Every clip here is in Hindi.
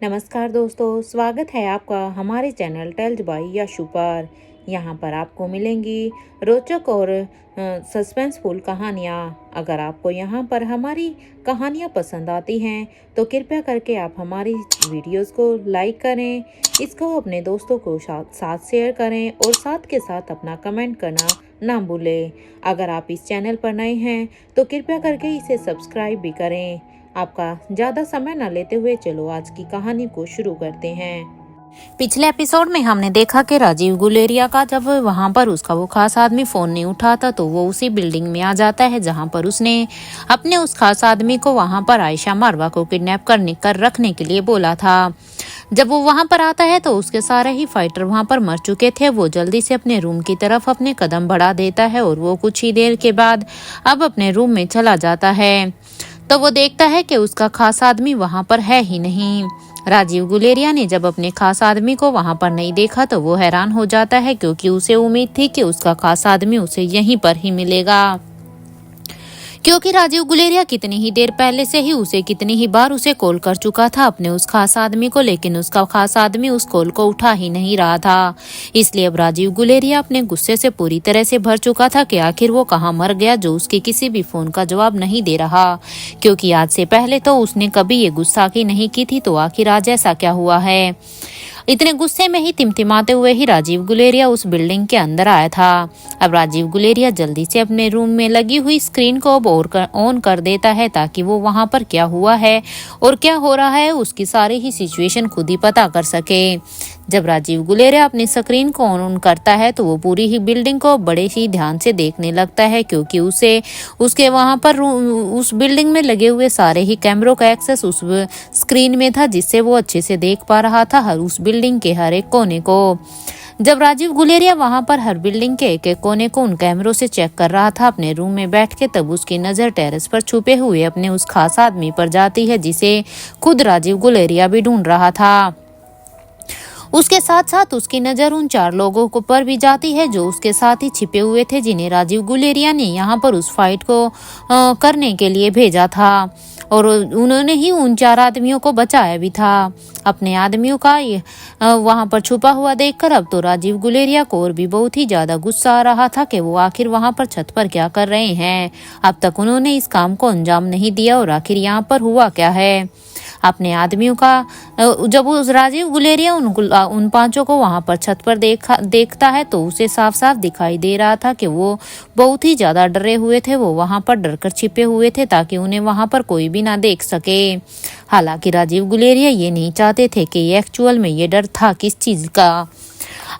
नमस्कार दोस्तों, स्वागत है आपका हमारे चैनल टेल्स बाय यशु पर। यहाँ पर आपको मिलेंगी रोचक और सस्पेंसफुल कहानियाँ। अगर आपको यहाँ पर हमारी कहानियाँ पसंद आती हैं तो कृपया करके आप हमारी वीडियोस को लाइक करें, इसको अपने दोस्तों को साथ शेयर करें और साथ के साथ अपना कमेंट करना ना भूलें। अगर आप इस चैनल पर नए हैं तो कृपया करके इसे सब्सक्राइब भी करें। आपका ज़्यादा समय न लेते हुए चलो आज की कहानी को शुरू करते हैं। पिछले एपिसोड में हमने देखा कि राजीव गुलेरिया का जब वहां पर उसका वो खास आदमी फोन नहीं उठाता तो वो उसी बिल्डिंग में आ जाता है जहां पर उसने अपने उस खास आदमी को वहां पर आयशा मारवा को किडनैप कर रखने के लिए बोला था। जब वो वहां पर आता है तो उसके सारे ही फाइटर वहां पर मर चुके थे। वो जल्दी से अपने रूम की तरफ अपने कदम बढ़ा देता है और वो कुछ ही देर के बाद अब अपने रूम में चला जाता है तो वो देखता है कि उसका खास आदमी वहां पर है ही नहीं। राजीव गुलेरिया ने जब अपने खास आदमी को वहां पर नहीं देखा तो वो हैरान हो जाता है, क्योंकि उसे उम्मीद थी कि उसका खास आदमी उसे यहीं पर ही मिलेगा। क्योंकि राजीव गुलेरिया कितनी ही देर पहले से ही कितनी ही बार उसे कॉल कर चुका था अपने उस खास आदमी को, लेकिन उसका खास आदमी उस कॉल को उठा ही नहीं रहा था। इसलिए अब राजीव गुलेरिया अपने गुस्से से पूरी तरह से भर चुका था कि आखिर वो कहाँ मर गया जो उसके किसी भी फोन का जवाब नहीं दे रहा। क्योंकि आज से पहले तो उसने कभी ये गुस्ताखी नहीं की थी, तो आखिर आज ऐसा क्या हुआ है। इतने गुस्से में ही तिमतिमाते हुए ही राजीव गुलेरिया उस बिल्डिंग के अंदर आया था। अब राजीव गुलेरिया जल्दी से अपने रूम में लगी हुई स्क्रीन को ऑन कर देता है ताकि वो वहां पर क्या हुआ है और क्या हो रहा है उसकी सारी ही सिचुएशन खुद ही पता कर सके। जब राजीव गुलेरिया अपनी स्क्रीन को ऑन करता है तो वो पूरी ही बिल्डिंग को बड़े ही ध्यान से देखने लगता है, क्योंकि उसके वहां पर उस बिल्डिंग में लगे हुए सारे ही कैमरों का एक्सेस उस स्क्रीन में था, जिससे वो अच्छे से देख पा रहा था हर उस बिल्डिंग के हर एक कोने को। जब राजीव गुलेरिया वहां पर हर बिल्डिंग के एक एक कोने को उन कैमरों से चेक कर रहा था अपने रूम में बैठ के, तब उसकी नजर टेरेस पर छुपे हुए अपने उस खास आदमी पर जाती है, जिसे खुद राजीव गुलेरिया भी ढूंढ रहा था। उसके साथ साथ उसकी नजर उन 4 लोगों को पर भी जाती है जो उसके साथ ही छिपे हुए थे, जिन्हें राजीव गुलेरिया ने यहाँ पर उस फाइट को करने के लिए भेजा था, और उन्होंने ही उन 4 आदमियों को बचाया भी था। अपने आदमियों का वहां पर छुपा हुआ देखकर अब तो राजीव गुलेरिया को और भी बहुत ही ज्यादा गुस्सा आ रहा था कि वो आखिर वहां पर छत पर क्या कर रहे हैं। अब तक उन्होंने इस काम को अंजाम नहीं दिया और आखिर यहाँ पर हुआ क्या है। अपने आदमियों का जब उस राजीव गुलेरिया उन 5 को वहां पर छत पर देखता है तो उसे साफ साफ दिखाई दे रहा था कि वो बहुत ही ज्यादा डरे हुए थे। वो वहां पर डर कर छिपे हुए थे ताकि उन्हें वहां पर कोई भी ना देख सके। हालांकि राजीव गुलेरिया ये नहीं चाहते थे कि एक्चुअल में ये डर था किस चीज का।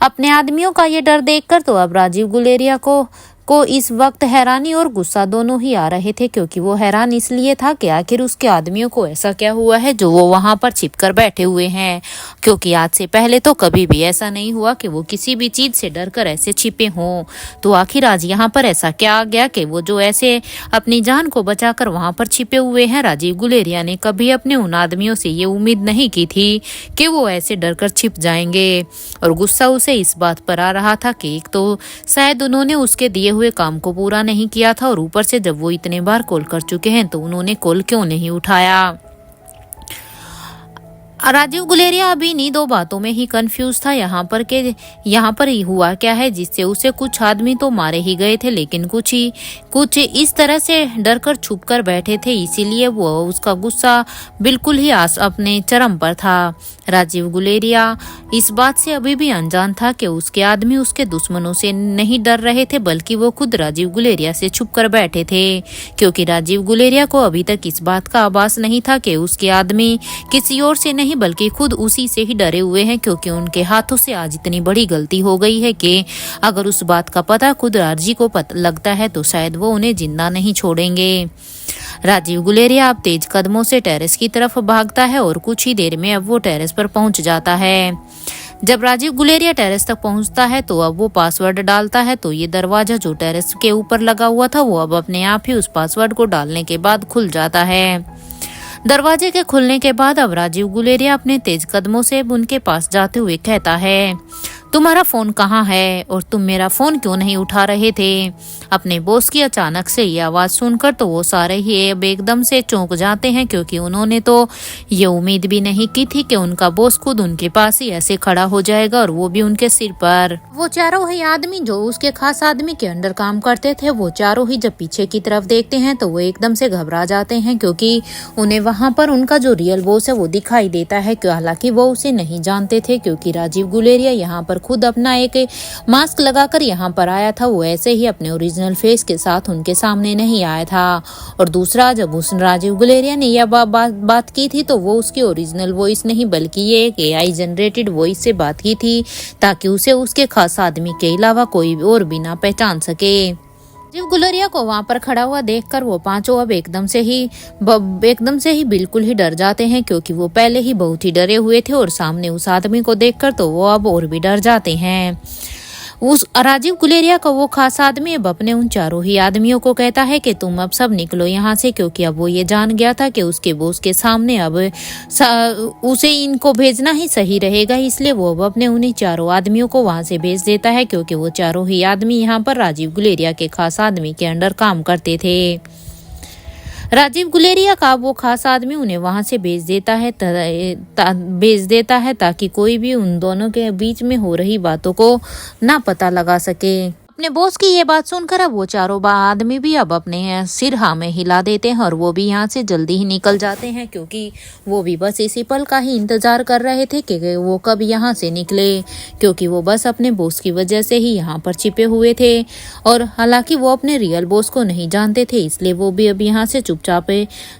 अपने आदमियों का ये डर देखकर तो अब राजीव गुलेरिया को इस वक्त हैरानी और गुस्सा दोनों ही आ रहे थे, क्योंकि वो हैरान इसलिए था कि आखिर उसके आदमियों को ऐसा क्या हुआ है जो वो वहां पर छिपकर बैठे हुए हैं। क्योंकि आज से पहले तो कभी भी ऐसा नहीं हुआ कि वो किसी भी चीज से डरकर ऐसे छिपे हों। तो आखिर आज यहाँ पर ऐसा क्या आ गया कि वो जो ऐसे अपनी जान को बचाकर वहां पर छिपे हुए हैं। राजीव गुलेरिया ने कभी अपने उन आदमियों से ये उम्मीद नहीं की थी कि वो ऐसे डरकर छिप जाएंगे, और गुस्सा उसे इस बात पर आ रहा था कि एक तो शायद उन्होंने उसके दिए हुए काम को पूरा नहीं किया था, और ऊपर से जब वो इतने बार कॉल कर चुके हैं तो उन्होंने कॉल क्यों नहीं उठाया। राजीव गुलेरिया अभी इन्हीं 2 बातों में ही कंफ्यूज था यहाँ पर हुआ क्या है, जिससे उसे कुछ आदमी तो मारे ही गए थे, लेकिन कुछ इस तरह से डरकर छुपकर बैठे थे, इसीलिए वो उसका गुस्सा बिल्कुल ही अपने चरम पर था। राजीव गुलेरिया इस बात से अभी भी अनजान था कि उसके आदमी उसके दुश्मनों से नहीं डर रहे थे, बल्कि वो खुद राजीव गुलेरिया से छुपकर बैठे थे। क्योंकि राजीव गुलेरिया को अभी तक इस बात का आभास नहीं था कि उसके आदमी किसी और से नहीं बल्कि खुद उसी से ही डरे हुए हैं, क्योंकि उनके हाथों से आज इतनी बड़ी गलती हो गई है कि अगर उस बात का पता खुद राजी को लगता है तो शायद वो उन्हें जिंदा नहीं छोड़ेंगे। राजीव गुलेरिया अब तेज कदमों से टेरेस की तरफ भागता है और कुछ ही देर में अब वो टेरेस पर पहुंच जाता है। जब राजीव गुलेरिया टेरेस तक पहुंचता है तो अब वो पासवर्ड डालता है, तो ये दरवाजा जो टेरेस के ऊपर लगा हुआ था वो अब अपने आप ही उस पासवर्ड को डालने के बाद खुल जाता है। दरवाजे के खुलने के बाद अब राजीव गुलेरिया अपने तेज कदमों से उनके पास जाते हुए कहता है, तुम्हारा फोन कहाँ है और तुम मेरा फोन क्यों नहीं उठा रहे थे। अपने बॉस की अचानक से ये आवाज़ सुनकर तो वो सारे ही अब एकदम से चौंक जाते हैं, क्योंकि उन्होंने तो ये उम्मीद भी नहीं की थी कि उनका बॉस खुद उनके पास ही ऐसे खड़ा हो जाएगा, और वो भी उनके सिर पर। वो चारों ही आदमी जो उसके खास आदमी के अंडर काम करते थे, वो चारों ही जब पीछे की तरफ देखते हैं तो वो एकदम से घबरा जाते हैं, क्योंकि उन्हें वहां पर उनका जो रियल बॉस है वो दिखाई देता है। हालांकि वो उसे नहीं जानते थे, क्योंकि राजीव गुलेरिया यहाँ पर खुद अपना एक मास्क लगाकर यहाँ पर आया था। वो ऐसे ही अपने ओरिजिनल फेस के साथ उनके सामने नहीं आया था। और दूसरा, जब उस राजीव गुलेरिया ने यह बात की थी तो वो उसकी ओरिजिनल वॉइस नहीं बल्कि ये एक AI जनरेटेड वॉइस से बात की थी, ताकि उसे उसके खास आदमी के अलावा कोई और भी ना पहचान सके। राजीव गुलेरिया को वहां पर खड़ा हुआ देखकर वो पांचों अब एकदम से ही बिल्कुल ही डर जाते हैं, क्योंकि वो पहले ही बहुत ही डरे हुए थे, और सामने उस आदमी को देखकर तो वो अब और भी डर जाते हैं। उस राजीव गुलेरिया का वो खास आदमी अब अपने उन चारों ही आदमियों को कहता है कि तुम अब सब निकलो यहाँ से, क्योंकि अब वो ये जान गया था कि उसके बॉस के सामने अब उसे इनको भेजना ही सही रहेगा। इसलिए वो अब अपने उन्हीं चारों आदमियों को वहां से भेज देता है, क्योंकि वो चारों ही आदमी यहाँ पर राजीव गुलेरिया के खास आदमी के अंडर काम करते थे। राजीव गुलेरिया का वो खास आदमी उन्हें वहां से भेज देता है ताकि कोई भी उन दोनों के बीच में हो रही बातों को ना पता लगा सके। अपने बॉस की ये बात सुनकर अब वो चारों आदमी भी अब अपने सिर हाँ में हिला देते हैं, और वो भी यहाँ से जल्दी ही निकल जाते हैं, क्योंकि वो भी बस इसी पल का ही इंतजार कर रहे थे कि वो कब यहाँ से निकले, क्योंकि वो बस अपने बॉस की वजह से ही यहाँ पर छिपे हुए थे। और हालांकि वो अपने रियल बॉस को नहीं जानते थे, इसलिए वो भी अब यहाँ से चुपचाप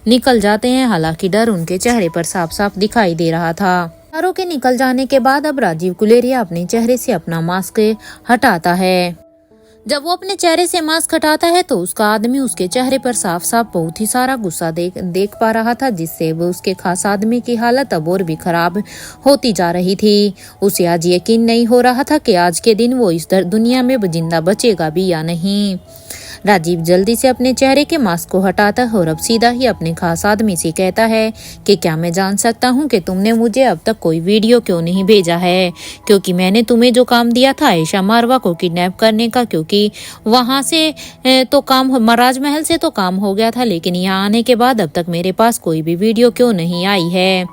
निकल जाते हैं। हालांकि डर उनके चेहरे पर साफ साफ दिखाई दे रहा था। चारों के निकल जाने के बाद अब राजीव गुलेरिया अपने चेहरे से अपना मास्क हटाता है। जब वो अपने चेहरे से मास्क हटाता है तो उसका आदमी उसके चेहरे पर साफ साफ बहुत ही सारा गुस्सा देख पा रहा था, जिससे वो उसके खास आदमी की हालत अब और भी खराब होती जा रही थी। उसे आज यकीन नहीं हो रहा था कि आज के दिन वो इस दुनिया में जिंदा बचेगा भी या नहीं। राजीव जल्दी से अपने चेहरे के मास्क को हटाता है और अब सीधा ही अपने खास आदमी से कहता है कि क्या मैं जान सकता हूँ कि तुमने मुझे अब तक कोई वीडियो क्यों नहीं भेजा है, क्योंकि मैंने तुम्हें जो काम दिया था आयशा मारवा को किडनैप करने का, क्योंकि वहां से तो काम राजमहल से तो काम हो गया था, लेकिन यहाँ आने के बाद अब तक मेरे पास कोई भी वीडियो क्यों नहीं आई है।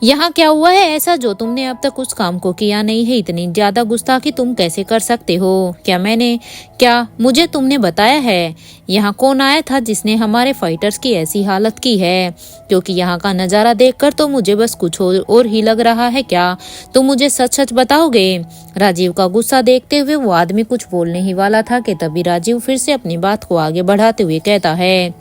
यहाँ क्या हुआ है ऐसा जो तुमने अब तक उस काम को किया नहीं है? इतनी ज्यादा गुस्ताखी तुम कैसे कर सकते हो? क्या मुझे तुमने बताया है यहाँ कौन आया था जिसने हमारे फाइटर्स की ऐसी हालत की है? क्योंकि यहाँ का नजारा देखकर तो मुझे बस कुछ और ही लग रहा है। क्या तुम मुझे सच सच बताओगे? राजीव का गुस्सा देखते हुए वो आदमी कुछ बोलने ही वाला था कि तभी राजीव फिर से अपनी बात को आगे बढ़ाते हुए कहता है,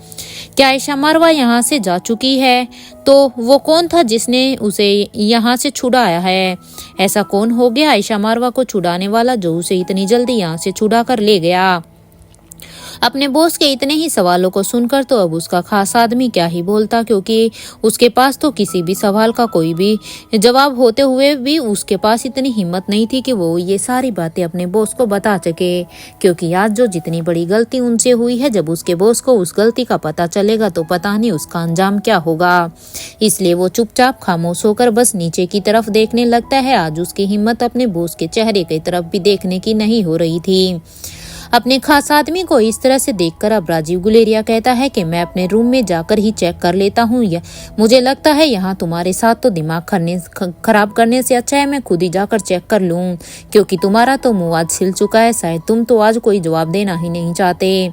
क्या आयशा मारवा यहाँ से जा चुकी है? तो वो कौन था जिसने उसे यहाँ से छुड़ाया है? ऐसा कौन हो गया आयशा मारवा को छुड़ाने वाला जो उसे इतनी जल्दी यहाँ से छुड़ा कर ले गया? अपने बॉस के इतने ही सवालों को सुनकर तो अब उसका खास आदमी क्या ही बोलता, क्योंकि उसके पास तो किसी भी सवाल का कोई भी जवाब होते हुए भी उसके पास इतनी हिम्मत नहीं थी कि वो ये सारी बातें अपने बॉस को बता सके। क्योंकि आज जो जितनी बड़ी गलती उनसे हुई है, जब उसके बॉस को उस गलती का पता चलेगा तो पता नहीं उसका अंजाम क्या होगा। इसलिए वो चुपचाप खामोश होकर बस नीचे की तरफ देखने लगता है। आज उसकी हिम्मत अपने बॉस के चेहरे की तरफ भी देखने की नहीं हो रही थी। अपने खास आदमी को इस तरह से देखकर अब राजीव गुलेरिया कहता है कि मैं अपने रूम में जाकर ही चेक कर लेता हूँ। मुझे लगता है यहाँ तुम्हारे साथ तो दिमाग खराब करने से अच्छा है मैं खुद ही जाकर चेक कर लूँ, क्योंकि तुम्हारा तो मुंह आज छिल चुका है। शायद तुम तो आज कोई जवाब देना ही नहीं चाहते।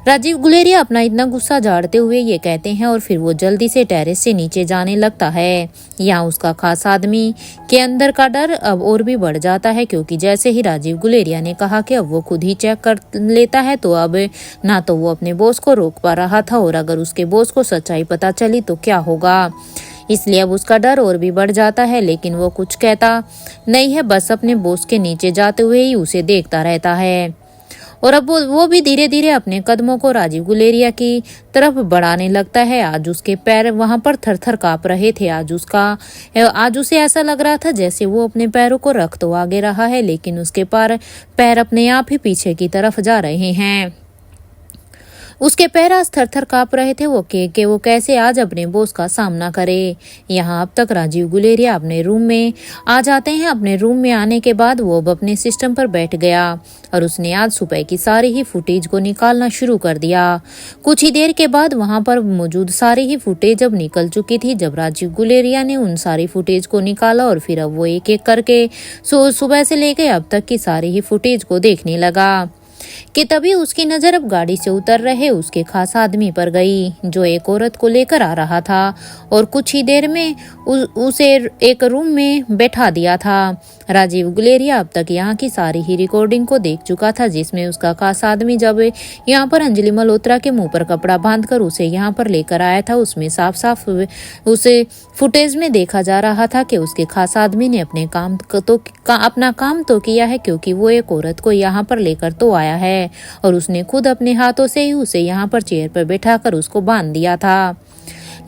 राजीव गुलेरिया अपना इतना गुस्सा झाड़ते हुए ये कहते हैं और फिर वो जल्दी से टेरेस से नीचे जाने लगता है। यहाँ उसका खास आदमी के अंदर का डर अब और भी बढ़ जाता है, क्योंकि जैसे ही राजीव गुलेरिया ने कहा कि अब वो खुद ही चेक कर लेता है, तो अब ना तो वो अपने बॉस को रोक पा रहा था, और अगर उसके बॉस को सच्चाई पता चली तो क्या होगा। इसलिए अब उसका डर और भी बढ़ जाता है, लेकिन वो कुछ कहता नहीं है, बस अपने बॉस के नीचे जाते हुए ही उसे देखता रहता है। और अब वो भी धीरे धीरे अपने कदमों को राजीव गुलेरिया की तरफ बढ़ाने लगता है। आज उसके पैर वहां पर थर थर कांप रहे थे। आज उसे ऐसा लग रहा था जैसे वो अपने पैरों को रख तो आगे रहा है, लेकिन उसके पैर अपने आप ही पीछे की तरफ जा रहे हैं। उसके पैर आज थर-थर काँप रहे थे कि वो कैसे आज अपने बॉस का सामना करे। यहाँ अब तक राजीव गुलेरिया अपने रूम में आ जाते हैं। अपने रूम में आने के बाद वो अब अपने सिस्टम पर बैठ गया और उसने आज सुबह की सारी ही फुटेज को निकालना शुरू कर दिया। कुछ ही देर के बाद वहाँ पर मौजूद सारी ही फुटेज अब निकल चुकी थी। जब राजीव गुलेरिया ने उन सारी फुटेज को निकाला और फिर अब वो एक एक करके सुबह से लेकर अब तक की सारी ही फुटेज को देखने लगा कि तभी उसकी नजर अब गाड़ी से उतर रहे उसके खास आदमी पर गई, जो एक औरत को लेकर आ रहा था और कुछ ही देर में उसे एक रूम में बैठा दिया था। राजीव गुलेरिया अब तक यहाँ की सारी ही रिकॉर्डिंग को देख चुका था, जिसमें उसका खास आदमी जब यहाँ पर अंजलि मल्होत्रा के मुंह पर कपड़ा बांधकर उसे यहाँ पर लेकर आया था, उसमें साफ साफ उसे फुटेज में देखा जा रहा था कि उसके खास आदमी ने अपना काम तो किया है, क्योंकि वो एक औरत को यहाँ पर लेकर तो आया है और उसने खुद अपने हाथों से ही उसे यहाँ पर चेयर पर बैठाकर उसको बांध दिया था।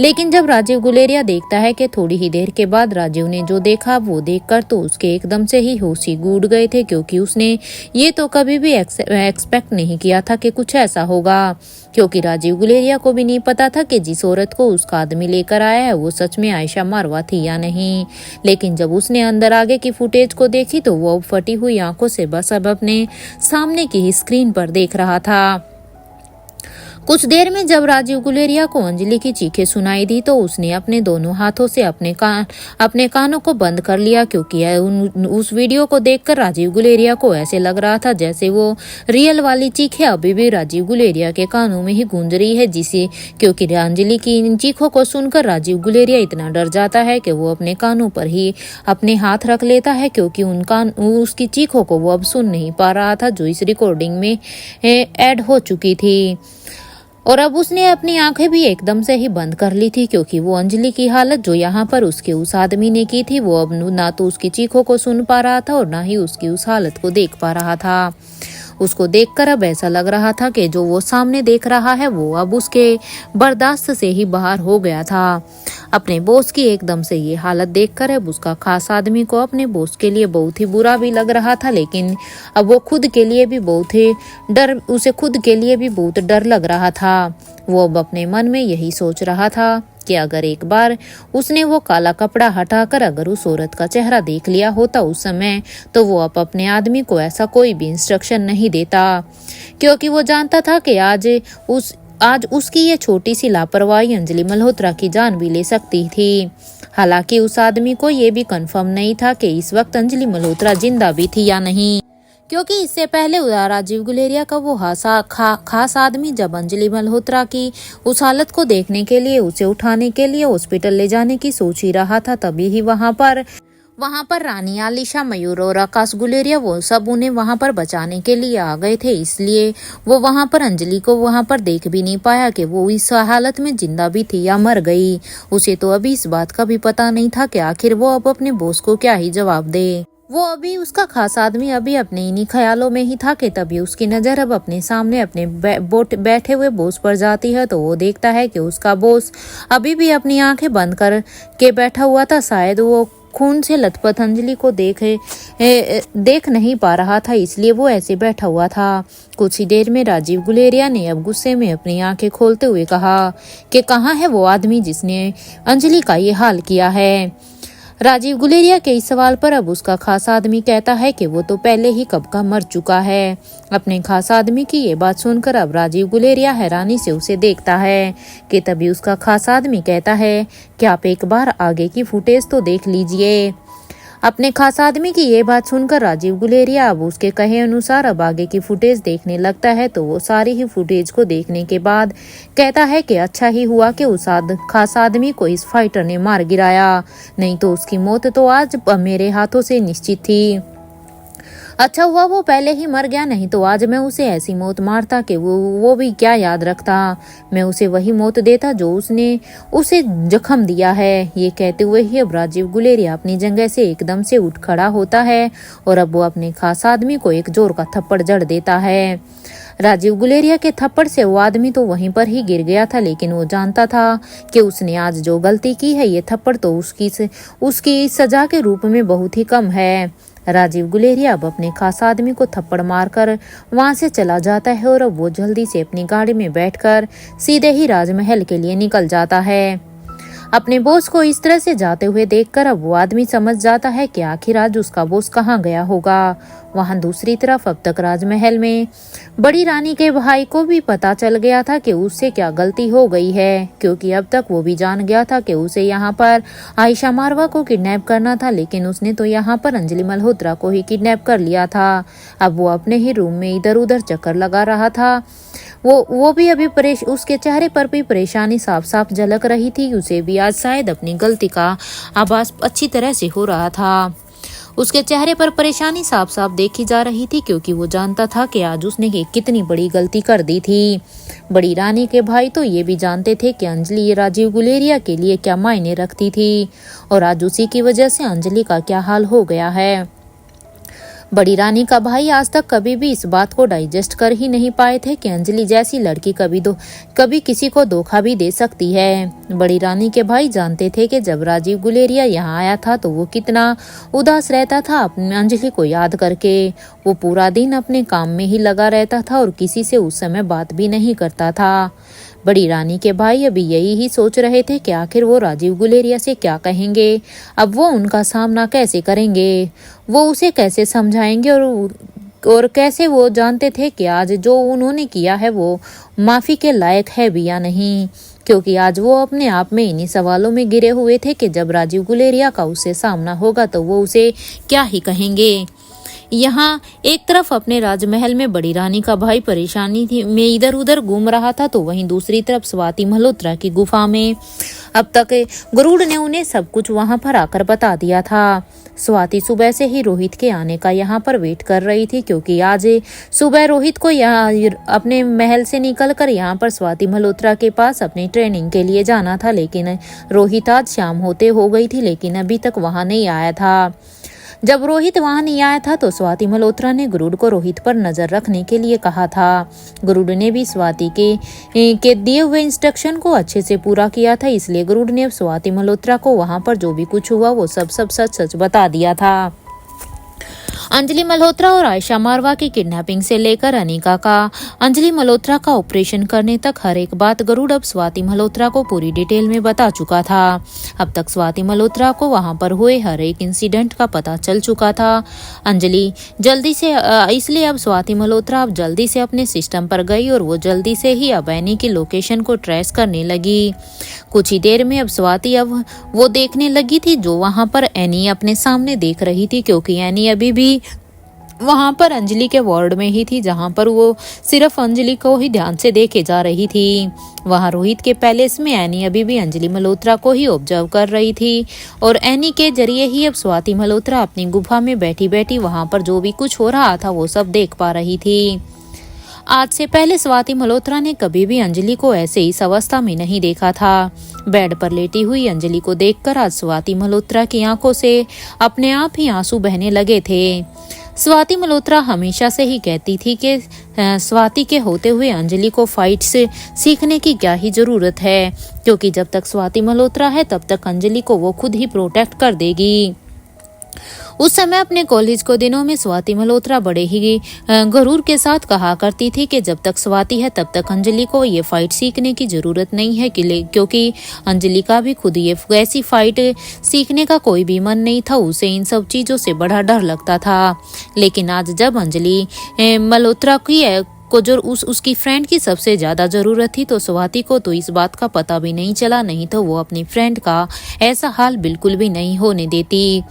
लेकिन जब राजीव गुलेरिया देखता है कि थोड़ी ही देर के बाद राजीव ने जो देखा वो देखकर तो उसके एकदम से ही होश ही उड़ गए थे, क्योंकि उसने ये तो कभी भी एक्सपेक्ट नहीं किया था कि कुछ ऐसा होगा। क्योंकि राजीव गुलेरिया को भी नहीं पता था कि जिस औरत को उसका आदमी लेकर आया है वो सच में आयशा मारवा थी या नहीं। लेकिन जब उसने अंदर आगे की फुटेज को देखी तो वो फटी हुई आंखों से बस अब अपने सामने की ही स्क्रीन पर देख रहा था। कुछ देर में जब राजीव गुलेरिया को अंजलि की चीखें सुनाई दी तो उसने अपने दोनों हाथों से अपने कानों को बंद कर लिया, क्योंकि उस वीडियो को देखकर राजीव गुलेरिया को ऐसे लग रहा था जैसे वो रियल वाली चीखें अभी भी राजीव गुलेरिया के कानों में ही गूंज रही है, जिसे क्योंकि अंजलि की इन चीखों को सुनकर राजीव गुलेरिया इतना डर जाता है कि वो अपने कानों पर ही अपने हाथ रख लेता है, क्योंकि उसकी चीखों को वो अब सुन नहीं पा रहा था, जो इस रिकॉर्डिंग में ऐड हो चुकी थी। और अब उसने अपनी आंखें भी एकदम से ही बंद कर ली थी, क्योंकि वो अंजलि की हालत जो यहाँ पर उसके उस आदमी ने की थी वो अब ना तो उसकी चीखों को सुन पा रहा था और ना ही उसकी उस हालत को देख पा रहा था। उसको देखकर अब ऐसा लग रहा था कि जो वो सामने देख रहा है वो अब उसके बर्दाश्त से ही बाहर हो गया था। अपने बॉस की एकदम से ये हालत देखकर अब उसका खास आदमी को अपने बॉस के लिए बहुत ही बुरा भी लग रहा था, लेकिन अब वो खुद के लिए भी बहुत डर लग रहा था। वो अब अपने मन में यही सोच रहा था कि अगर एक बार उसने वो काला कपड़ा हटाकर अगर उस औरत का चेहरा देख लिया होता उस समय, तो वो अब अपने आदमी को ऐसा कोई भी इंस्ट्रक्शन नहीं देता, क्योंकि वो जानता था कि आज उसकी ये छोटी सी लापरवाही अंजलि मल्होत्रा की जान भी ले सकती थी। हालांकि उस आदमी को ये भी कंफर्म नहीं था कि इस वक्त अंजलि मल्होत्रा जिंदा भी थी या नहीं, क्योंकि इससे पहले राजीव गुलेरिया का वो खास आदमी जब अंजलि मल्होत्रा की उस हालत को देखने के लिए उसे उठाने के लिए हॉस्पिटल ले जाने की सोच ही रहा था, तभी ही वहां पर रानी आलिशा, मयूर और आकाश गुलेरिया वो सब उन्हें वहां पर बचाने के लिए आ गए थे। इसलिए वो वहां पर अंजलि को वहां पर देख भी नहीं पाया कि वो इस हालत में जिंदा भी थी या मर गई। उसे तो अभी इस बात का भी पता नहीं था कि आखिर वो अब अपने बॉस को क्या ही जवाब दे। वो अभी उसका खास आदमी अभी अपने इन्हीं ख्यालों में ही था कि तभी उसकी नजर अब अपने सामने अपने बैठे हुए बॉस पर जाती है, तो वो देखता है कि उसका बॉस अभी भी अपनी आंखें बंद कर के बैठा हुआ था। शायद वो खून से लथपथ अंजलि को देख नहीं पा रहा था, इसलिए वो ऐसे बैठा हुआ था। कुछ ही देर में राजीव गुलेरिया ने अब गुस्से में अपनी आंखें खोलते हुए कहा कि कहाँ है वो आदमी जिसने अंजलि का ये हाल किया है। राजीव गुलेरिया के इस सवाल पर अब उसका खास आदमी कहता है कि वो तो पहले ही कब का मर चुका है। अपने खास आदमी की ये बात सुनकर अब राजीव गुलेरिया हैरानी से उसे देखता है कि तभी उसका खास आदमी कहता है कि आप एक बार आगे की फुटेज तो देख लीजिए। अपने खास आदमी की ये बात सुनकर राजीव गुलेरिया अब उसके कहे अनुसार अब आगे की फुटेज देखने लगता है, तो वो सारी ही फुटेज को देखने के बाद कहता है कि अच्छा ही हुआ कि उस खास आदमी को इस फाइटर ने मार गिराया, नहीं तो उसकी मौत तो आज मेरे हाथों से निश्चित थी। अच्छा हुआ वो पहले ही मर गया, नहीं तो आज मैं उसे ऐसी मौत मारता कि वो भी क्या याद रखता। मैं उसे वही मौत देता जो उसने उसे जख्म दिया है। ये कहते हुए ही अब राजीव गुलेरिया अपनी जगह से एकदम से उठ खड़ा होता है और अब वो अपने खास आदमी को एक जोर का थप्पड़ जड़ देता है। राजीव गुलेरिया के थप्पड़ से वो आदमी तो वहीं पर ही गिर गया था, लेकिन वो जानता था कि उसने आज जो गलती की है ये थप्पड़ तो उसकी सजा के रूप में बहुत ही कम है। राजीव गुलेरिया अब अपने खास आदमी को थप्पड़ मारकर वहां से चला जाता है और अब वो जल्दी से अपनी गाड़ी में बैठकर सीधे ही राजमहल के लिए निकल जाता है। अपने बॉस को इस तरह से जाते हुए देखकर अब वो आदमी समझ जाता है कि आखिर आज उसका बॉस कहाँ गया होगा। वहां दूसरी तरफ अब तक राजमहल में बड़ी रानी के भाई को भी पता चल गया था कि उससे क्या गलती हो गई है, क्योंकि अब तक वो भी जान गया था कि उसे यहाँ पर आयशा मारवा को किडनैप करना था, लेकिन उसने तो यहाँ पर अंजलि मल्होत्रा को ही किडनैप कर लिया था। अब वो अपने ही रूम में इधर उधर चक्कर लगा रहा था। वो भी अभी उसके चेहरे पर भी परेशानी साफ साफ झलक रही थी। उसे भी आज शायद अपनी गलती का आभास अच्छी तरह से हो रहा था। उसके चेहरे पर परेशानी साफ साफ देखी जा रही थी, क्योंकि वो जानता था कि आज उसने कितनी बड़ी गलती कर दी थी। बड़ी रानी के भाई तो ये भी जानते थे कि अंजलि राजीव गुलेरिया के लिए क्या मायने रखती थी, और आज उसी की वजह से अंजलि का क्या हाल हो गया है। बड़ी रानी का भाई आज तक कभी भी इस बात को डाइजेस्ट कर ही नहीं पाए थे कि अंजलि जैसी लड़की कभी किसी को धोखा भी दे सकती है। बड़ी रानी के भाई जानते थे कि जब राजीव गुलेरिया यहाँ आया था तो वो कितना उदास रहता था अपनी अंजलि को याद करके। वो पूरा दिन अपने काम में ही लगा रहता था और किसी से उस समय बात भी नहीं करता था। बड़ी रानी के भाई अभी यही ही सोच रहे थे कि आखिर वो राजीव गुलेरिया से क्या कहेंगे, अब वो उनका सामना कैसे करेंगे, वो उसे कैसे समझाएंगे, और कैसे वो जानते थे कि आज जो उन्होंने किया है वो माफ़ी के लायक है भी या नहीं, क्योंकि आज वो अपने आप में इन्हीं सवालों में घिरे हुए थे कि जब राजीव गुलेरिया का उससे सामना होगा तो वो उसे क्या ही कहेंगे। यहाँ एक तरफ अपने राजमहल में बड़ी रानी का भाई परेशानी में इधर उधर घूम रहा था, तो वहीं दूसरी तरफ स्वाति मल्होत्रा की गुफा में अब तक गरुड़ ने उन्हें सब कुछ वहां पर आकर बता दिया था। स्वाति सुबह से ही रोहित के आने का यहाँ पर वेट कर रही थी, क्योंकि आज सुबह रोहित को यहाँ अपने महल से निकलकर यहाँ पर स्वाति मल्होत्रा के पास अपनी ट्रेनिंग के लिए जाना था, लेकिन रोहित आज शाम होते हो गई थी, लेकिन अभी तक वहां नहीं आया था। जब रोहित वहां नहीं आया था तो स्वाति मल्होत्रा ने गरुड़ को रोहित पर नजर रखने के लिए कहा था। गरुड़ ने भी स्वाति के दिए हुए इंस्ट्रक्शन को अच्छे से पूरा किया था, इसलिए गरुड़ ने स्वाति मल्होत्रा को वहां पर जो भी कुछ हुआ वो सब सच बता दिया था। अंजलि मल्होत्रा और आयशा मारवा की किडनैपिंग से लेकर अंजलि मल्होत्रा का ऑपरेशन करने तक हर एक बात गरुड़ अब स्वाति मल्होत्रा को पूरी डिटेल में बता चुका था। अब तक स्वाति मल्होत्रा को वहां पर हुए हर एक इंसिडेंट का पता चल चुका था। अंजलि जल्दी से इसलिए अब स्वाति मल्होत्रा अब जल्दी से अपने सिस्टम पर गई और वो जल्दी से ही अब एनी की लोकेशन को ट्रेस करने लगी। कुछ ही देर में अब स्वाति अब वो देखने लगी थी जो वहां पर एनी अपने सामने देख रही थी, क्योंकि एनी अभी भी वहां पर अंजलि के वार्ड में ही थी, जहां पर वो सिर्फ अंजलि को ही ध्यान से देखे जा रही थी। वहां रोहित के पैलेस में एनी अभी भी अंजलि मल्होत्रा को ही ऑब्जर्व कर रही थी, और एनी के जरिए ही अब स्वाति मल्होत्रा अपनी गुफा में बैठी बैठी वहां पर जो भी कुछ हो रहा था वो सब देख पा रही थी। आज से पहले स्वाति मल्होत्रा ने कभी भी अंजलि को ऐसे इस अवस्था में नहीं देखा था। बेड पर लेटी हुई अंजलि को देखकर आज स्वाति मल्होत्रा की आंखों से अपने आप ही आंसू बहने लगे थे। स्वाति मल्होत्रा हमेशा से ही कहती थी कि स्वाति के होते हुए अंजलि को फाइट से सीखने की क्या ही जरूरत है, क्योंकि जब तक स्वाति मल्होत्रा है तब तक अंजलि को वो खुद ही प्रोटेक्ट कर देगी। उस समय अपने कॉलेज को दिनों में स्वाति मल्होत्रा बड़े ही गरूर के साथ कहा करती थी कि जब तक स्वाति है तब तक अंजलि को ये फाइट सीखने की जरूरत नहीं है, क्योंकि अंजलि का भी खुद ये ऐसी फाइट सीखने का कोई भी मन नहीं था। उसे इन सब चीजों से बड़ा डर लगता था। लेकिन आज जब अंजलि मल्होत्रा को जो उसकी फ्रेंड की सबसे ज्यादा जरूरत थी, तो स्वाति को तो इस बात का पता भी नहीं चला, नहीं तो वो अपनी फ्रेंड का ऐसा हाल बिल्कुल भी नहीं होने देती।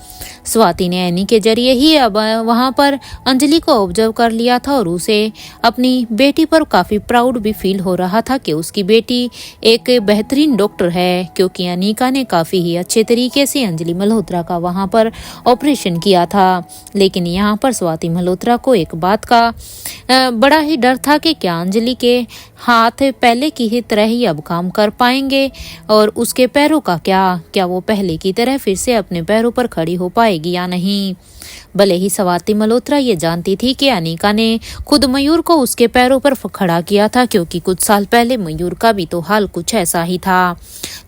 स्वाति ने एनी के जरिए ही अब वहां पर अंजलि को ऑब्जर्व कर लिया था, और उसे अपनी बेटी पर काफी प्राउड भी फील हो रहा था कि उसकी बेटी एक बेहतरीन डॉक्टर है, क्योंकि अनिका ने काफी ही अच्छे तरीके से अंजलि मल्होत्रा का वहां पर ऑपरेशन किया था। लेकिन यहाँ पर स्वाति मल्होत्रा को एक बात का बड़ा ही डर था कि क्या अंजलि के हाथ पहले की ही तरह ही अब काम कर पाएंगे, और उसके पैरों का क्या वो पहले की तरह फिर से अपने पैरों पर खड़ी हो पाएगी या नहीं। भले ही स्वाति मल्होत्रा ये जानती थी कि अनिका ने खुद मयूर को उसके पैरों पर खड़ा किया था, क्योंकि कुछ साल पहले मयूर का भी तो हाल कुछ ऐसा ही था,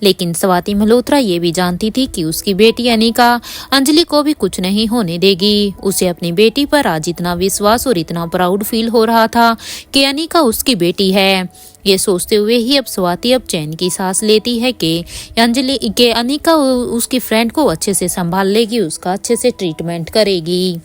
लेकिन स्वाति मल्होत्रा ये भी जानती थी कि उसकी बेटी अनिका अंजलि को भी कुछ नहीं होने देगी। उसे अपनी बेटी पर आज इतना विश्वास और इतना प्राउड फील हो रहा था कि अनिका उसकी बेटी है। ये सोचते हुए ही अब स्वाति अब चैन की सांस लेती है कि अनिका उसकी फ्रेंड को अच्छे से संभाल लेगी, उसका अच्छे से ट्रीटमेंट करेगी।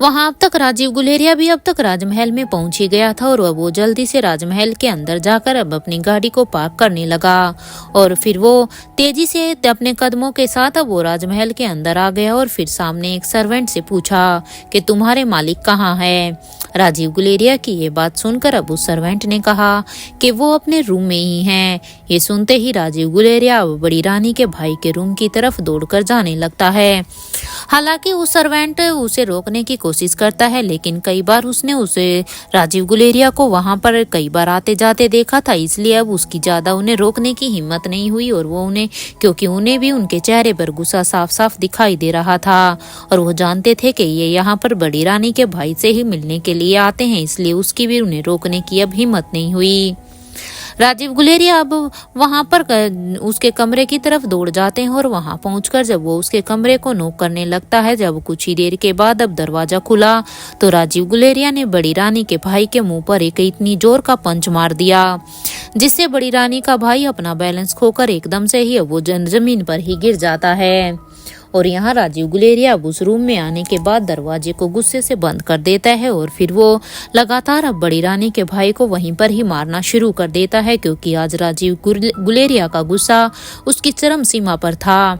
वहां अब तक राजीव गुलेरिया भी अब तक राजमहल में पहुंच ही गया था और वो जल्दी से राजमहल के अंदर जाकर अब अपनी गाड़ी को पार्क करने लगा और फिर वो तेजी से अपने कदमों के साथ अब वो राजमहल के अंदर आ गया और फिर सामने एक सर्वेंट से पूछा कि तुम्हारे मालिक कहाँ है। राजीव गुलेरिया की ये बात सुनकर अब उस सर्वेंट ने कहा कि वो अपने रूम में ही हैं। ये सुनते ही राजीव गुलेरिया अब बड़ी रानी के भाई के रूम की तरफ दौड़कर जाने लगता है। हालांकि उस सर्वेंट उसे रोकने की कोशिश करता है, लेकिन कई बार उसने उसे राजीव गुलेरिया को वहां पर कई बार आते जाते देखा था, इसलिए अब उसकी ज्यादा उन्हें रोकने की हिम्मत नहीं हुई और वो क्योंकि उन्हें भी उनके चेहरे पर गुस्सा साफ साफ दिखाई दे रहा था और वो जानते थे कि ये यहाँ पर बड़ी रानी के भाई से ही मिलने के लिए आते हैं, इसलिए उसकी भी उन्हें रोकने की अब हिम्मत नहीं हुई। राजीव गुलेरिया अब वहां पर उसके कमरे की तरफ दौड़ जाते हैं और वहां पहुंचकर जब वो उसके कमरे को नॉक करने लगता है, जब कुछ ही देर के बाद अब दरवाजा खुला तो राजीव गुलेरिया ने बड़ी रानी के भाई के मुंह पर एक इतनी जोर का पंच मार दिया जिससे बड़ी रानी का भाई अपना बैलेंस खोकर एकदम से ही वो जमीन पर ही गिर जाता है। और यहाँ राजीव गुलेरिया अब उस रूम में आने के बाद दरवाजे को गुस्से से बंद कर देता है और फिर वो लगातार अब बड़ी रानी के भाई को वहीं पर ही मारना शुरू कर देता है, क्योंकि आज राजीव गुलेरिया का गुस्सा उसकी चरम सीमा पर था।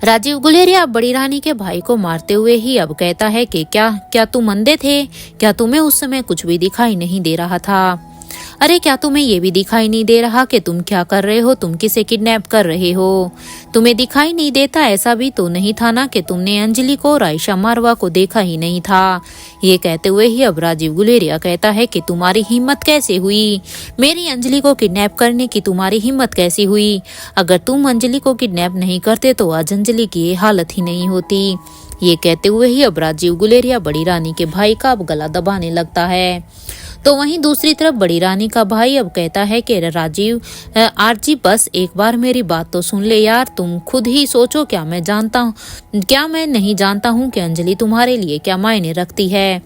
राजीव गुलेरिया अब बड़ी रानी के भाई को मारते हुए ही अब कहता है कि क्या तुम अंधे थे? क्या तुम्हें उस समय कुछ भी दिखाई नहीं दे रहा था? अरे क्या तुम्हें ये भी दिखाई नहीं दे रहा कि तुम क्या कर रहे हो? तुम किसे किडनैप कर रहे हो? तुम्हें दिखाई नहीं देता? ऐसा भी तो नहीं था ना कि तुमने अंजलि को और आयशा मारवा को देखा ही नहीं था। ये कहते हुए ही अब राजीव गुलेरिया कहता है कि तुम्हारी हिम्मत कैसे हुई? मेरी अंजलि को किडनैप करने की तुम्हारी हिम्मत कैसी हुई? अगर तुम अंजलि को किडनैप नहीं करते तो आज अंजलि की ये हालत ही नहीं होती। ये कहते हुए ही अब राजीव गुलेरिया बड़ी रानी के भाई का अब गला दबाने लगता है। तो वहीं दूसरी तरफ बड़ी रानी का भाई अब कहता है कि राजीव आरजी बस एक बार मेरी बात तो सुन ले यार, तुम खुद ही सोचो, क्या मैं नहीं जानता हूँ कि अंजलि तुम्हारे लिए क्या मायने रखती है?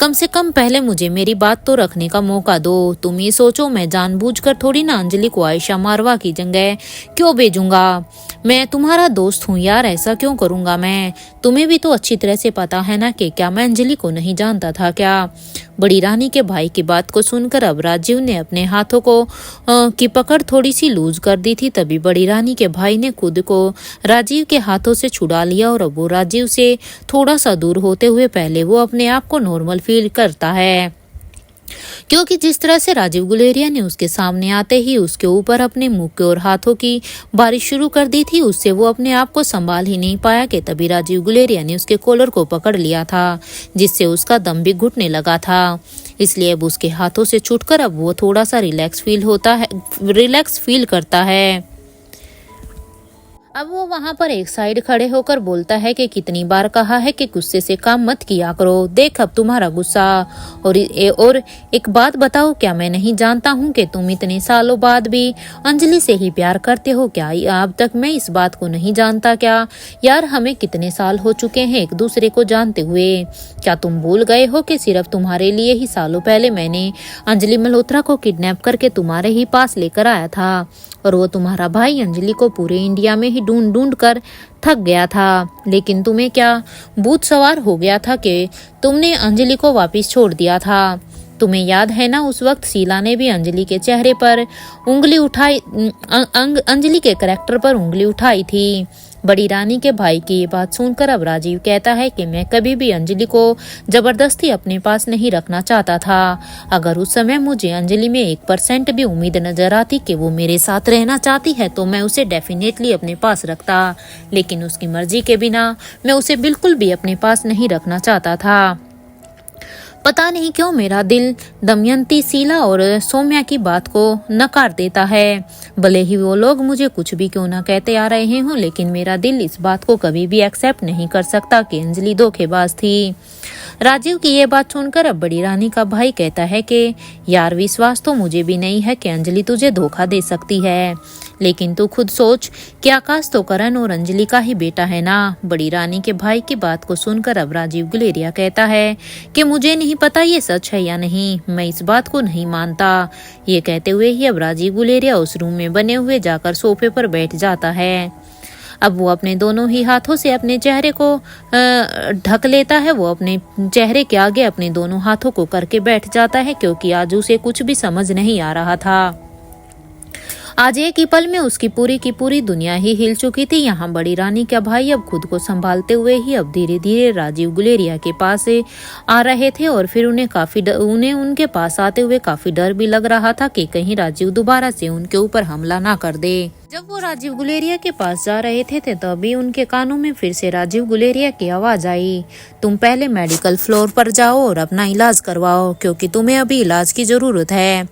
कम से कम पहले मुझे मेरी बात तो रखने का मौका दो। तुम ये सोचो, मैं जानबूझकर थोड़ी ना अंजलि को आयशा मारवा की जगह क्यों भेजूंगा? मैं तुम्हारा दोस्त हूँ यार, ऐसा क्यों करूंगा मैं? तुम्हें भी तो अच्छी तरह से पता है ना कि क्या मैं अंजलि को नहीं जानता था क्या? बड़ी रानी के भाई की बात को सुनकर अब राजीव ने अपने हाथों की पकड़ थोड़ी सी लूज कर दी थी, तभी बड़ी रानी के भाई ने खुद को राजीव के हाथों से छुड़ा लिया और अब वो राजीव से थोड़ा सा दूर होते हुए पहले वो अपने आप को नॉर्मल फील करता है, क्योंकि जिस तरह से राजीव गुलेरिया ने उसके सामने आते ही उसके ऊपर अपने मुंह के और हाथों की बारिश शुरू कर दी थी, उससे वो अपने आप को संभाल ही नहीं पाया कि तभी राजीव गुलेरिया ने उसके कॉलर को पकड़ लिया था, जिससे उसका दम भी घुटने लगा था। इसलिए अब उसके हाथों से छूटकर अब वो थोड़ा सा रिलैक्स फील करता है। अब वो वहां पर एक साइड खड़े होकर बोलता है कि कितनी बार कहा है कि गुस्से से काम मत किया करो, देख अब तुम्हारा गुस्सा। और एक बात बताओ, क्या मैं नहीं जानता हूँ कि तुम इतने सालों बाद भी अंजलि से ही प्यार करते हो? क्या अब तक मैं इस बात को नहीं जानता क्या? यार हमें कितने साल हो चुके हैं एक दूसरे को जानते हुए। क्या तुम भूल गए हो कि सिर्फ तुम्हारे लिए ही सालों पहले मैंने अंजलि मल्होत्रा को किडनैप करके तुम्हारे ही पास लेकर आया था और वो तुम्हारा भाई अंजलि को पूरे इंडिया में ही ढूंढ कर थक गया था, लेकिन तुम्हें क्या भूत सवार हो गया था कि तुमने अंजलि को वापस छोड़ दिया था? तुम्हें याद है ना, उस वक्त शीला ने भी अंजलि के चेहरे पर उंगली उठाई, अंजलि के कैरेक्टर पर उंगली उठाई थी। बड़ी रानी के भाई की ये बात सुनकर अब राजीव कहता है कि मैं कभी भी अंजलि को जबरदस्ती अपने पास नहीं रखना चाहता था। अगर उस समय मुझे अंजलि में 1% भी उम्मीद नजर आती कि वो मेरे साथ रहना चाहती है तो मैं उसे डेफिनेटली अपने पास रखता, लेकिन उसकी मर्जी के बिना मैं उसे बिल्कुल भी अपने पास नहीं रखना चाहता था। पता नहीं क्यों मेरा दिल दमयंती, शीला और सौम्या की बात को नकार देता है। भले ही वो लोग मुझे कुछ भी क्यों ना कहते आ रहे हों, लेकिन मेरा दिल इस बात को कभी भी एक्सेप्ट नहीं कर सकता कि अंजलि धोखेबाज थी। राजीव की ये बात सुनकर अब बड़ी रानी का भाई कहता है कि यार, विश्वास तो मुझे भी नहीं है कि अंजलि तुझे धोखा दे सकती है, लेकिन तू खुद सोच कि आकाश तो करण और अंजलि का ही बेटा है ना। बड़ी रानी के भाई की बात को सुनकर अब राजीव गुलेरिया कहता है कि मुझे नहीं पता ये सच है या नहीं, मैं इस बात को नहीं मानता। ये कहते हुए ही अब राजीव गुलेरिया उस रूम में बने हुए जाकर सोफे पर बैठ जाता है। अब वो अपने दोनों ही हाथों से अपने चेहरे को ढक लेता है। वो अपने चेहरे के आगे अपने दोनों हाथों को करके बैठ जाता है, क्योंकि आज उसे कुछ भी समझ नहीं आ रहा था। आज एक ही पल में उसकी पूरी की पूरी दुनिया ही हिल चुकी थी। यहाँ बड़ी रानी का भाई अब खुद को संभालते हुए ही अब धीरे धीरे राजीव गुलेरिया के पास आ रहे थे, और फिर उन्हें उनके पास आते हुए काफी डर भी लग रहा था कि कहीं राजीव दोबारा से उनके ऊपर हमला ना कर दे। जब वो राजीव गुलेरिया के पास जा रहे थे तभी उनके कानों में फिर से राजीव गुलेरिया की आवाज आई, तुम पहले मेडिकल फ्लोर पर जाओ और अपना इलाज करवाओ, क्योंकि तुम्हें अभी इलाज की जरूरत है।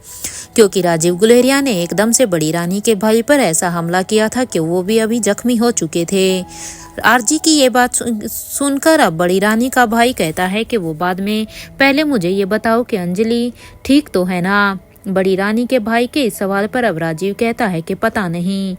क्योंकि राजीव गुलेरिया ने एकदम से बड़ी रानी के भाई पर ऐसा हमला किया था कि वो भी अभी जख्मी हो चुके थे। आरजी की ये बात सुनकर अब बड़ी रानी का भाई कहता है कि वो बाद में, पहले मुझे ये बताओ कि अंजलि ठीक तो है ना। बड़ी रानी के भाई के इस सवाल पर अब राजीव कहता है कि पता नहीं,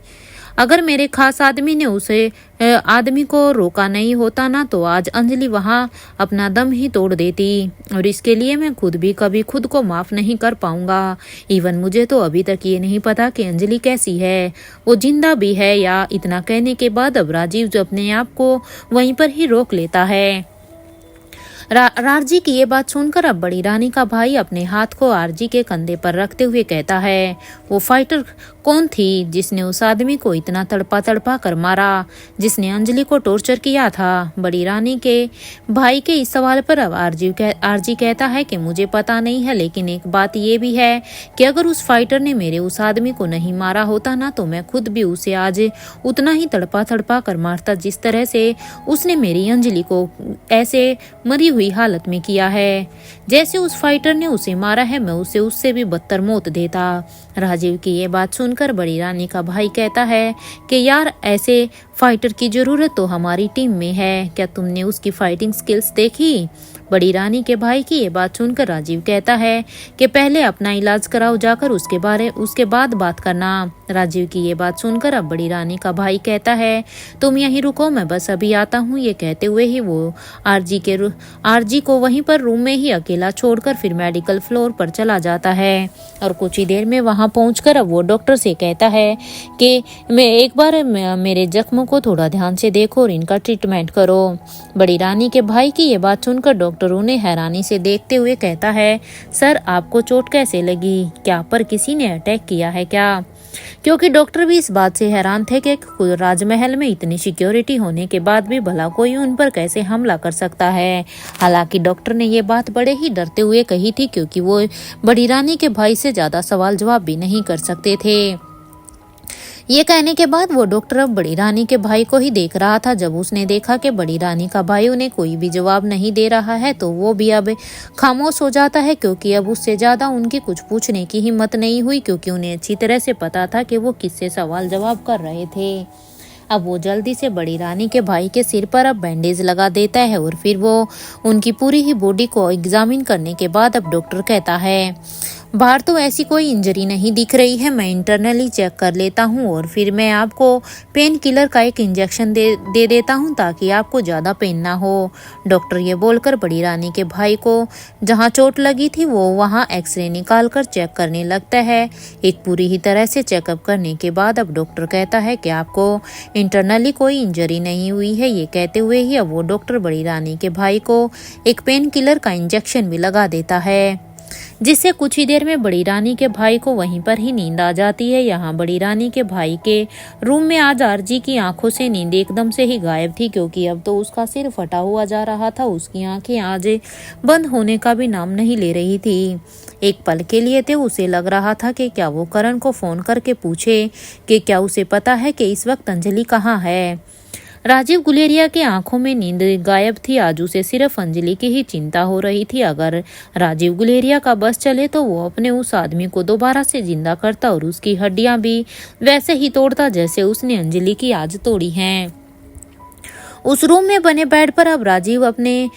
अगर मेरे खास आदमी ने उसे आदमी को रोका नहीं होता ना, तो आज अंजलि वहाँ अपना दम ही तोड़ देती, और इसके लिए मैं खुद भी कभी खुद को माफ नहीं कर पाऊंगा। इवन मुझे तो अभी तक ये नहीं पता कि अंजलि कैसी है, वो जिंदा भी है या। इतना कहने के बाद अब राजीव जो अपने आप को वहीं पर ही रोक लेता है। आरजी की ये बात सुनकर अब बड़ी रानी का भाई अपने हाथ को आरजी के कंधे पर रखते हुए कहता है, वो फाइटर कौन थी जिसने उस आदमी को इतना तड़पा कर मारा, जिसने अंजलि को टॉर्चर किया था। बड़ी रानी के भाई के इस सवाल पर अब आरजी कहता है कि मुझे पता नहीं है, लेकिन एक बात ये भी है कि अगर उस फाइटर ने मेरे उस आदमी को नहीं मारा होता ना, तो मैं खुद भी उसे आज उतना ही तड़पा कर मारता जिस तरह से उसने मेरी अंजलि को ऐसे मरी हुई हालत में किया है। जैसे उस फाइटर ने उसे मारा है, मैं उसे उससे भी बदतर मौत देता। राजीव की ये बात सुनकर बड़ी रानी का भाई कहता है कि यार, ऐसे फाइटर की जरूरत तो हमारी टीम में है, क्या तुमने उसकी फाइटिंग स्किल्स देखी? बड़ी रानी के भाई की ये बात सुनकर राजीव कहता है कि पहले अपना इलाज कराओ जाकर, उसके बाद बात करना। राजीव की ये बात सुनकर अब बड़ी रानी का भाई कहता है, तुम यहीं रुको, मैं बस अभी आता हूँ। ये कहते हुए ही वो आरजी को वहीं पर रूम में ही अकेला छोड़कर फिर मेडिकल फ्लोर पर चला जाता है, और कुछ ही देर में वहां पहुंचकर अब वो डॉक्टर से कहता है कि मैं एक बार मेरे जख्मों को थोड़ा ध्यान से देखो और इनका ट्रीटमेंट करो। बड़ी रानी के भाई की ये बात सुनकर डॉक्टर उन्हें हैरानी से देखते हुए कहता है, सर आपको चोट कैसे लगी? क्या पर किसी ने अटैक किया है क्या? क्योंकि डॉक्टर भी इस बात से हैरान थे कि राजमहल में इतनी सिक्योरिटी होने के बाद भी भला कोई उन पर कैसे हमला कर सकता है। हालांकि डॉक्टर ने ये बात बड़े ही डरते हुए कही थी, क्योंकि वो बड़ी रानी के भाई से ज्यादा सवाल जवाब भी नहीं कर सकते थे। ये कहने के बाद वो डॉक्टर अब बड़ी रानी के भाई को ही देख रहा था। जब उसने देखा कि बड़ी रानी का भाई उन्हें कोई भी जवाब नहीं दे रहा है, तो वो भी अब खामोश हो जाता है, क्योंकि अब उससे ज्यादा उनकी कुछ पूछने की हिम्मत नहीं हुई, क्योंकि उन्हें अच्छी तरह से पता था कि वो किससे सवाल जवाब कर रहे थे। अब वो जल्दी से बड़ी रानी के भाई के सिर पर अब बैंडेज लगा देता है, और फिर वो उनकी पूरी ही बॉडी को एग्जामिन करने के बाद अब डॉक्टर कहता है, बाहर तो ऐसी कोई इंजरी नहीं दिख रही है, मैं इंटरनली चेक कर लेता हूँ और फिर मैं आपको पेन किलर का एक इंजेक्शन दे देता हूँ ताकि आपको ज़्यादा पेन ना हो। डॉक्टर ये बोलकर बड़ी रानी के भाई को जहाँ चोट लगी थी वो वहाँ एक्सरे निकाल कर चेक करने लगता है। एक पूरी ही तरह से चेकअप करने के बाद अब डॉक्टर कहता है कि आपको इंटरनली कोई इंजरी नहीं हुई है। ये कहते हुए ही अब वो डॉक्टर बड़ी रानी के भाई को एक पेन किलर का इंजेक्शन भी लगा देता है, जिससे कुछ ही देर में बड़ी रानी के भाई को वहीं पर ही नींद आ जाती है। यहाँ बड़ी रानी के भाई के रूम में आज आरजी की आंखों से नींद एकदम से ही गायब थी, क्योंकि अब तो उसका सिर फटा हुआ जा रहा था। उसकी आंखें आज बंद होने का भी नाम नहीं ले रही थी। एक पल के लिए तो उसे लग रहा था कि क्या वो करण को फोन करके पूछे कि क्या उसे पता है कि इस वक्त अंजलि कहाँ है। राजीव गुलेरिया की आंखों में नींद गायब थी। आज उसे सिर्फ अंजलि की ही चिंता हो रही थी। अगर राजीव गुलेरिया का बस चले तो वो अपने उस आदमी को दोबारा से जिंदा करता और उसकी हड्डियां भी वैसे ही तोड़ता जैसे उसने अंजलि की आज तोड़ी हैं। उस रूम में बने बेड पर अब राजीव अपने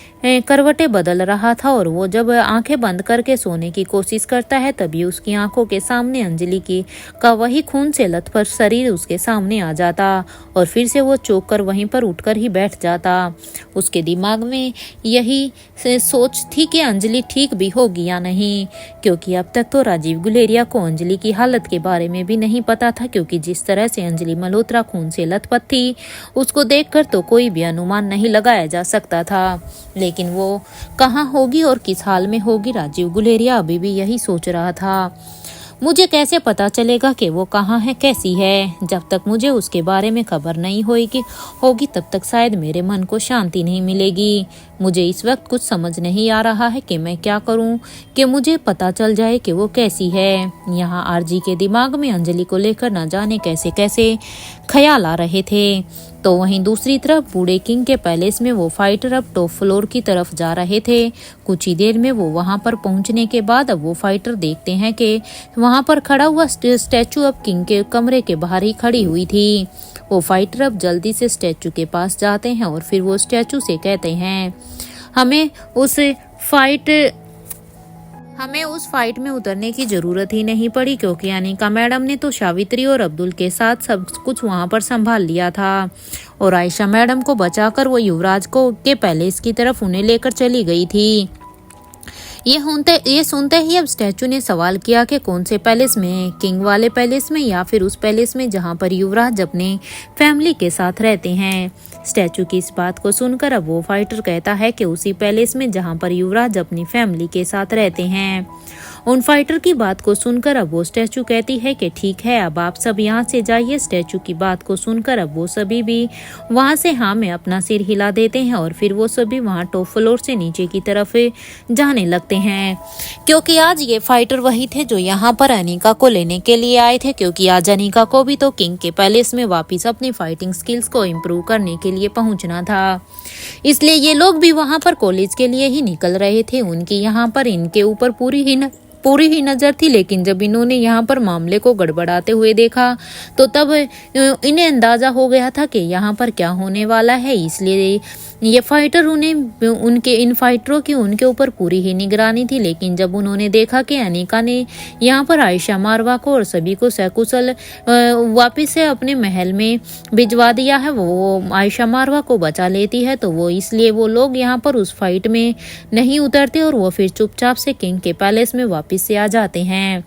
करवटें बदल रहा था और वो जब आंखें बंद करके सोने की कोशिश करता है तभी उसकी आंखों के सामने अंजलि की का वही खून से लथपथ शरीर उसके सामने आ जाता और फिर से वो चौंक कर वहीं पर उठकर ही बैठ जाता। उसके दिमाग में यही सोच थी कि अंजलि ठीक भी होगी या नहीं, क्योंकि अब तक तो राजीव गुलेरिया को अंजलि की हालत के बारे में भी नहीं पता था, क्योंकि जिस तरह से अंजलि मल्होत्रा खून से लथपथ थी उसको देखकर तो कोई भी अनुमान नहीं लगाया जा सकता था। लेकिन वो कहाँ होगी और किस हाल में होगी, राजीव गुलेरिया अभी भी यही सोच रहा था। मुझे कैसे पता चलेगा कि वो कहाँ है, कैसी है? जब तक मुझे उसके बारे में खबर नहीं होगी तब तक शायद मेरे मन को शांति नहीं मिलेगी। मुझे इस वक्त कुछ समझ नहीं आ रहा है कि मैं क्या करूं कि मुझे पता चल जाए कि वो कैसी है। यहाँ आरजी के दिमाग में अंजलि को लेकर न जाने कैसे कैसे ख्याल आ रहे थे। तो वहीं दूसरी तरफ बूढ़े किंग के पैलेस में वो फाइटर अब टॉप फ्लोर की तरफ जा रहे थे। कुछ ही देर में वो वहां पर पहुंचने के बाद अब वो फाइटर देखते हैं कि वहां पर खड़ा हुआ स्टैचू अब किंग के कमरे के बाहर ही खड़ी हुई थी। वो फाइटर अब जल्दी से स्टैचू के पास जाते हैं और फिर वो स्टैचू से कहते हैं हमें उस फाइट में उतरने की जरूरत ही नहीं पड़ी, क्योंकि अनिका मैडम ने तो सावित्री और अब्दुल के साथ सब कुछ वहां पर संभाल लिया था और आयशा मैडम को बचाकर वो युवराज को के पैलेस की तरफ उन्हें लेकर चली गई थी। ये सुनते ही अब स्टैचू ने सवाल किया कि कौन से पैलेस में, किंग वाले पैलेस में या फिर उस पैलेस में जहां पर युवराज अपने फैमिली के साथ रहते हैं। स्टैचू की इस बात को सुनकर अब वो फाइटर कहता है कि उसी पैलेस में जहां पर युवराज अपनी फैमिली के साथ रहते हैं। उन फाइटर की बात को सुनकर अब वो स्टैचू कहती है कि ठीक है, अब आप सब यहाँ से जाइए। स्टैचू की बात को सुनकर अब वो सभी भी वहां से हाँ में अपना सिर हिला देते हैं और फिर वो सभी वहां टॉप फ्लोर से नीचे की तरफ जाने लगते हैं, क्योंकि आज ये फाइटर वही थे जो यहाँ पर अनिका को लेने के लिए आए थे, क्योंकि आज अनिका को भी तो किंग के पैलेस में वापिस अपनी फाइटिंग स्किल्स को इम्प्रूव करने के लिए पहुंचना था। इसलिए ये लोग भी वहां पर कॉलेज के लिए ही निकल रहे थे। उनकी यहाँ पर इनके ऊपर पूरी ही नजर थी, लेकिन जब इन्होंने यहाँ पर मामले को गड़बड़ाते हुए देखा तो तब इन्हें अंदाजा हो गया था कि यहाँ पर क्या होने वाला है। इसलिए ये फाइटर इन फाइटरों की उनके ऊपर पूरी ही निगरानी थी। लेकिन जब उन्होंने देखा कि अनिका ने यहाँ पर आयशा मारवा को और सभी को सकुशल वापिस से अपने महल में भिजवा दिया है, वो आयशा मारवा को बचा लेती है, तो वो इसलिए वो लोग यहाँ पर उस फाइट में नहीं उतरते और वो फिर चुपचाप से किंग के पैलेस में वापिस से आ जाते हैं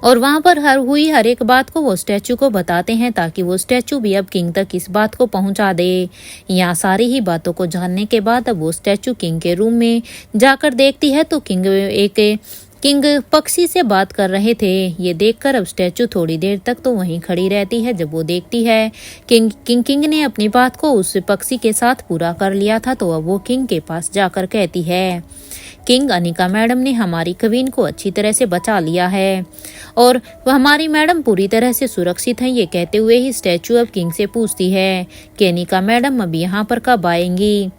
और वहां पर हर एक बात को वो स्टैचू को बताते हैं, ताकि वो स्टैचू भी अब किंग तक इस बात को पहुंचा दे। यहाँ सारी ही बातों को जानने के बाद अब वो स्टैचू किंग के रूम में जाकर देखती है तो किंग पक्षी से बात कर रहे थे। ये देखकर अब स्टैचू थोड़ी देर तक तो वहीं खड़ी रहती है। जब वो देखती है किंग ने अपनी बात को उस पक्षी के साथ पूरा कर लिया था, तो अब वो किंग के पास जाकर कहती है किंग, अनिका मैडम ने हमारी क्वीन को अच्छी तरह से बचा लिया है और हमारी मैडम पूरी तरह से सुरक्षित हैं। ये कहते हुए ही स्टैचू अब किंग से पूछती है कि अनिका मैडम अब यहाँ पर कब आएंगी।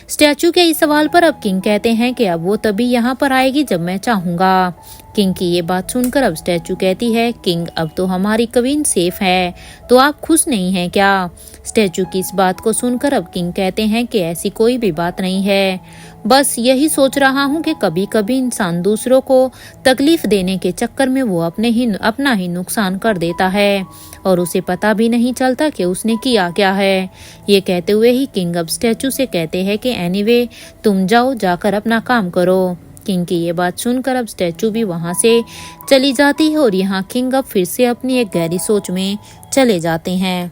स्टैचू के इस सवाल पर अब किंग कहते हैं कि अब वो तभी यहाँ पर आएगी जब मैं चाहूँगा। किंग की ये बात सुनकर अब स्टैचू कहती है किंग, अब तो हमारी क्वीन सेफ है, तो आप खुश नहीं हैं क्या? स्टैचू की इस बात को सुनकर अब किंग कहते हैं कि ऐसी कोई भी बात नहीं है, बस यही सोच रहा हूँ कि कभी कभी इंसान दूसरों को तकलीफ देने के चक्कर में वो अपना ही नुकसान कर देता है और उसे पता भी नहीं चलता कि उसने किया क्या है। ये कहते हुए ही किंग अब स्टैचू से कहते हैं कि एनीवे तुम जाकर अपना काम करो। किंग की ये बात सुनकर अब स्टैचू भी वहां से चली जाती है और यहाँ किंग अब फिर से अपनी एक गहरी सोच में चले जाते हैं।